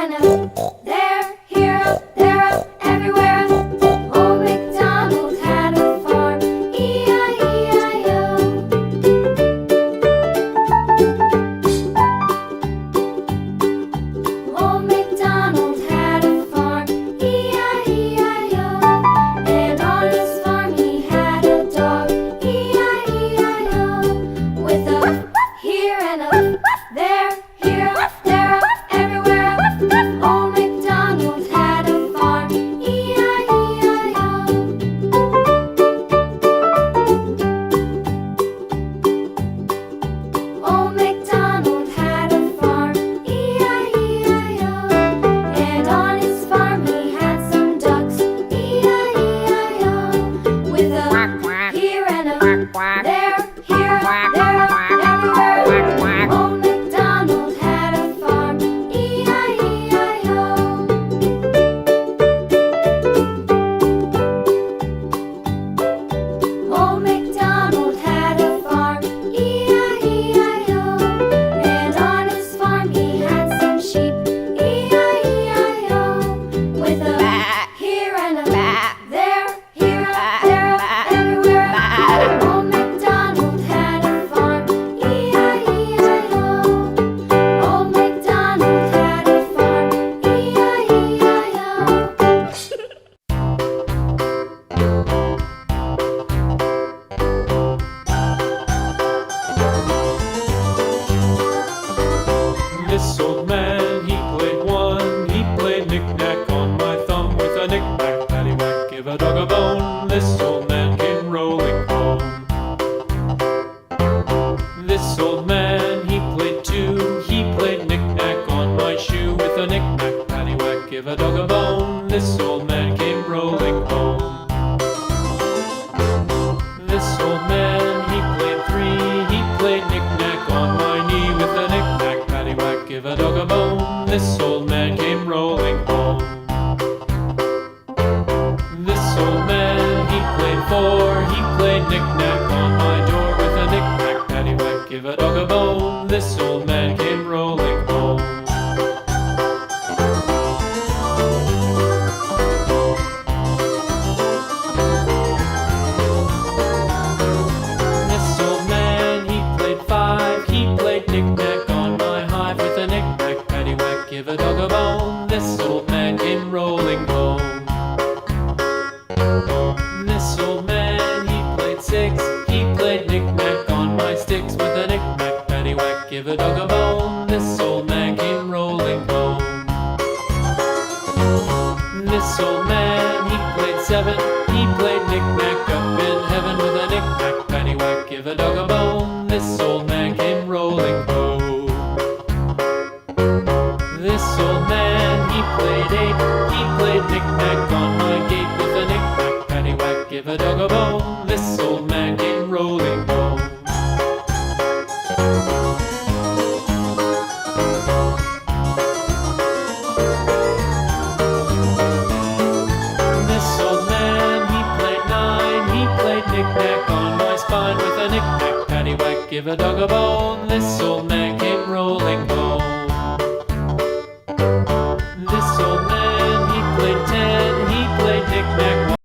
and a there, here, up, there, up, everywhere. Old MacDonald had a farm, E-I-E-I-O. Old MacDonald had a farm, E-I-E-I-O. And on his farm he had a dog, E-I-E-I-O. With a here and a there, here, up, there, up, everywhere. Old MacDonald had a farm, E-I-E-I-O. Old MacDonald had a farm, E-I-E-I-O. And on his farm he had some ducks, E-I-E-I-O. With a here and a there, here, there, everywhere. Old MacDonald had a farm, E-I-E-I-O. Old MacDonald had a farm, E-I-E-I-O. And on his farm he had some sheep, E-I-E-I-O. With a here and a there, here, there, everywhere. Old MacDonald had a farm, E-I-E-I-O. Old MacDonald had a farm, E-I-E-I-O. This old man, he played one. He played knick-knack on my thumb. With a knick-knack, paddywhack, give a dog a bone. This old man came rolling home. This old man, he played two. He played knick-knack on my shoe. With a knick-knack, paddywhack, give a dog a bone. This old man came rolling home. This old man, he played three. He played knick-knack on my knee. With a knick-knack, paddywhack, give a dog a bone. This old man came rolling home. This old man, he played four. He played knick-knack on my door. With a knick-knack, paddywhack, give a dog a bone. This old man came rolling home. This old man, he played five. He played knick-knack on my hive. With a knick-knack, paddywhack, give a dog a bone. This old man came rolling home. This old man, he played six. He played knick-knack on my sticks. With a knick-knack, paddywhack, give a dog a bone. This old man came rolling home. This old man, he played seven. He played knick-knack up in heaven. With a knick-knack, paddywhack, give a dog a bone. This old man came rolling home. This old man, he played eight. He played knick-knack on my gate. With a knick-knack, paddywhack, give a dog a bone. This old man came rolling home. This old man, he played nine. He played knick-knack on my spine. With a knick-knack, paddywhack, give a dog a bone. This old man came rolling home.